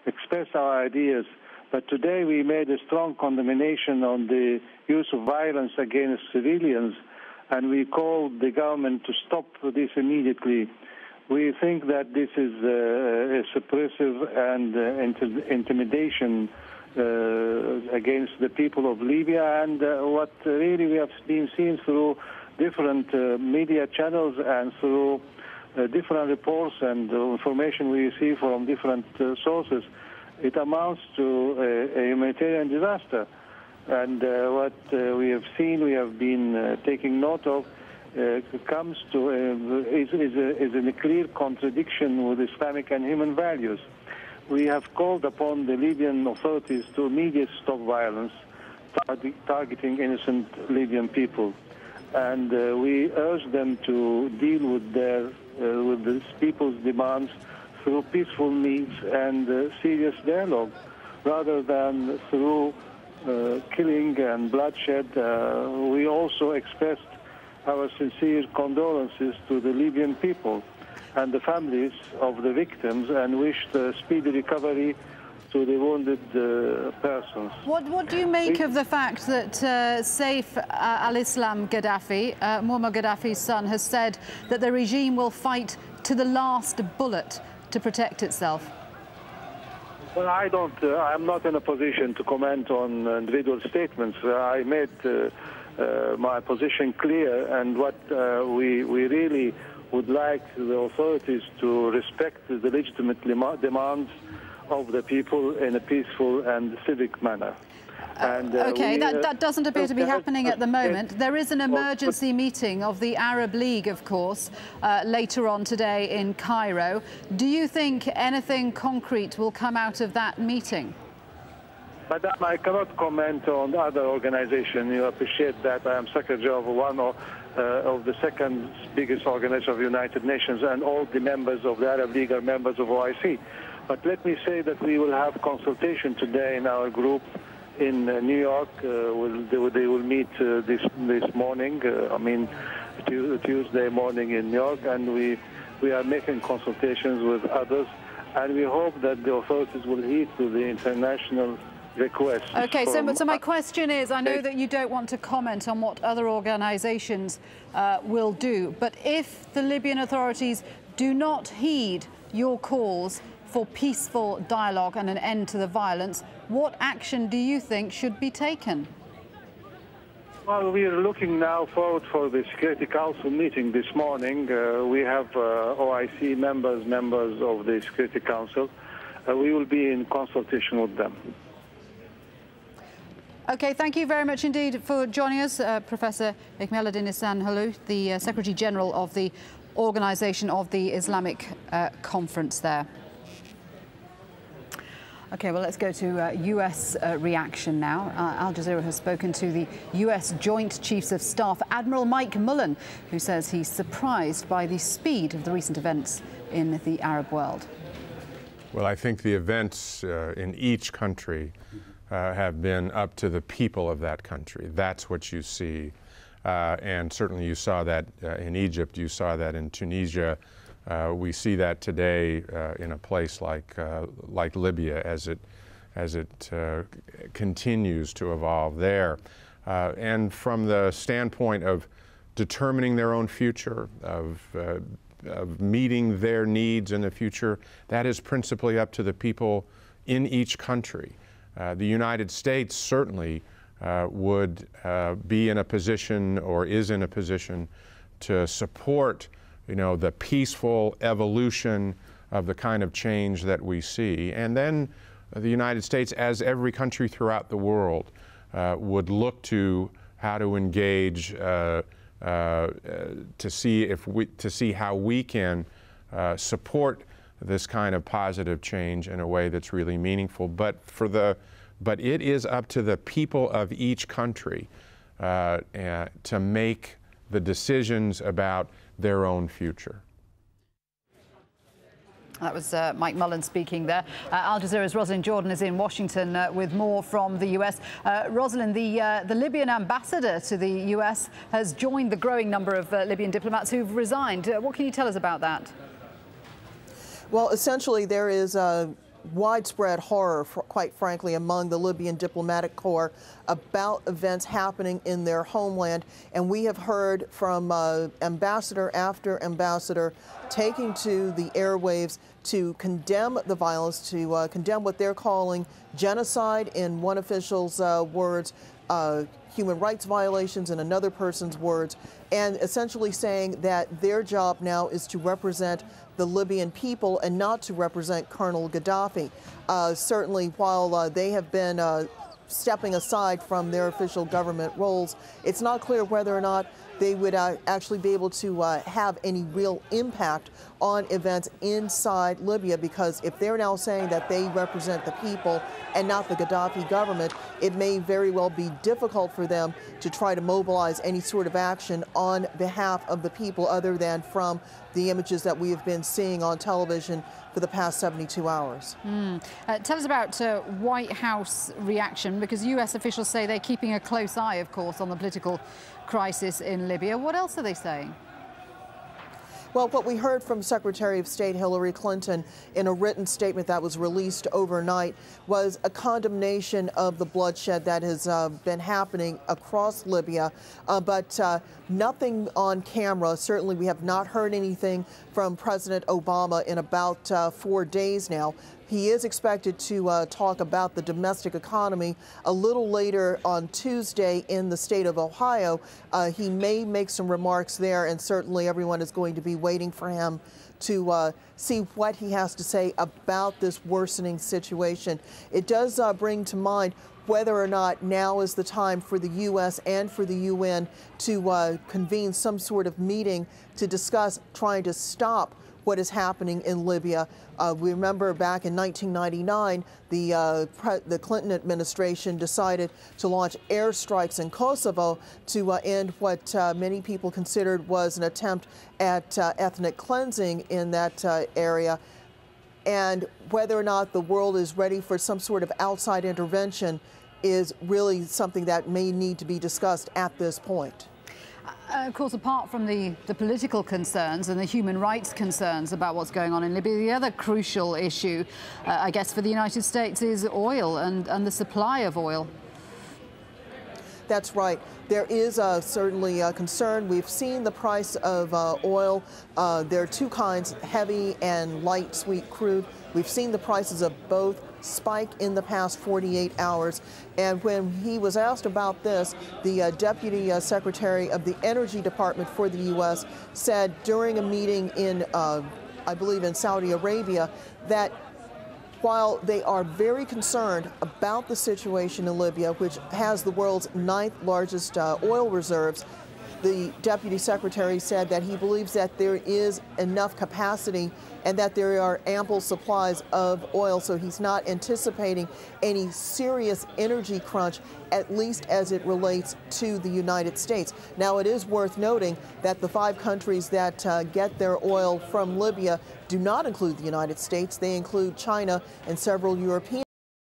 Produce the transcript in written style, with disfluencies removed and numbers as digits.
expressed our ideas. But today we made a strong condemnation on the use of violence against civilians, and we called the government to stop this immediately. We think that this is a suppressive and intimidation against the people of Libya, and what really we have been seeing through different media channels and through different reports and information we receive from different sources, it amounts to a humanitarian disaster. And what we have seen, we have been taking note of, comes to is in a clear contradiction with Islamic and human values. We have called upon the Libyan authorities to immediately stop violence targeting innocent Libyan people, and we urge them to deal with the people's demands through peaceful means and serious dialogue, rather than through killing and bloodshed. We also expressed our sincere condolences to the Libyan people and the families of the victims, and wish the speedy recovery to the wounded persons. What do you make of the fact that Saif al-Islam Gaddafi, Muammar Gaddafi's son, has said that the regime will fight to the last bullet to protect itself? Well, I'm not in a position to comment on individual statements. I made my position clear, and what we really would like the authorities to respect the legitimate demands of the people in a peaceful and civic manner. And, that doesn't appear to be happening at the moment. There is an emergency meeting of the Arab League, of course, later on today in Cairo. Do you think anything concrete will come out of that meeting? Madam, I cannot comment on other organizations. You appreciate that I am secretary of one of the second biggest organization of the United Nations, and all the members of the Arab League are members of OIC. But let me say that we will have consultation today in our group in New York. They will meet this morning, Tuesday morning in New York, and we are making consultations with others, and we hope that the authorities will heed to the international requests. Okay, so my question is, I know that you don't want to comment on what other organizations will do, but if the Libyan authorities do not heed your calls for peaceful dialogue and an end to the violence, what action do you think should be taken? Well, we are looking now forward for the Security Council meeting this morning. We have OIC members of the Security Council. We will be in consultation with them. Okay, thank you very much indeed for joining us, Professor Ekmeluddin Ihsan-Hulu, the Secretary General of the Organization of the Islamic Conference there. Okay, well, let's go to U.S. reaction now. Al Jazeera has spoken to the U.S. Joint Chiefs of Staff, Admiral Mike Mullen, who says he's surprised by the speed of the recent events in the Arab world. Well, I think the events in each country have been up to the people of that country. That's what you see. And certainly you saw that in Egypt, you saw that in Tunisia. We see that today in a place like Libya as it continues to evolve there. And from the standpoint of determining their own future, of meeting their needs in the future, that is principally up to the people in each country. The United States certainly would be in a position, or is in a position, to support the peaceful evolution of the kind of change that we see. And then the United States, as every country throughout the world, would look to how to engage to see how we can support this kind of positive change in a way that's really meaningful. But it is up to the people of each country to make the decisions about their own future. That was Mike Mullen speaking there. Al Jazeera's Rosalind Jordan is in Washington with more from the U.S. Rosalind, the Libyan ambassador to the U.S. has joined the growing number of Libyan diplomats who've resigned. What can you tell us about that? Well, essentially, there is widespread horror, quite frankly, among the Libyan diplomatic corps about events happening in their homeland. And we have heard from ambassador after ambassador taking to the airwaves to condemn the violence, to condemn what they're calling genocide in one official's words, human rights violations in another person's words, and essentially saying that their job now is to represent the Libyan people and not to represent Colonel Gaddafi. Certainly, while they have been stepping aside from their official government roles, it's not clear whether or not they would actually be able to have any real impact on events inside Libya, because if they're now saying that they represent the people and not the Gaddafi government, it may very well be difficult for them to try to mobilize any sort of action on behalf of the people other than from the images that we have been seeing on television for the past 72 hours. Tell us about White House reaction, because U.S. officials say they're keeping a close eye, of course, on the political crisis in Libya. What else are they saying? Well, what we heard from Secretary of State Hillary Clinton in a written statement that was released overnight was a condemnation of the bloodshed that has been happening across Libya, but nothing on camera. Certainly, we have not heard anything from President Obama in about 4 days now. He is expected to talk about the domestic economy a little later on Tuesday in the state of Ohio. He may make some remarks there, and certainly everyone is going to be waiting for him to see what he has to say about this worsening situation. It does bring to mind whether or not now is the time for the U.S. and for the UN to convene some sort of meeting to discuss trying to stop what is happening in Libya. We remember back in 1999, the Clinton administration decided to launch airstrikes in Kosovo to end what many people considered was an attempt at ethnic cleansing in that area. And whether or not the world is ready for some sort of outside intervention is really something that may need to be discussed at this point. Of course, apart from the political concerns and the human rights concerns about what's going on in Libya, the other crucial issue, I guess, for the United States is oil and the supply of oil. That's right. There is certainly a concern. We've seen the price of oil. There are two kinds, heavy and light sweet crude. We've seen the prices of both spike in the past 48 hours. And when he was asked about this, the Deputy Secretary of the Energy Department for the U.S. said during a meeting in, I believe, in Saudi Arabia, that while they are very concerned about the situation in Libya, which has the world's 9th largest oil reserves, the Deputy Secretary said that he believes that there is enough capacity and that there are ample supplies of oil, so he's not anticipating any serious energy crunch, at least as it relates to the United States. Now, it is worth noting that the 5 countries that get their oil from Libya do not include the United States. They include China and several European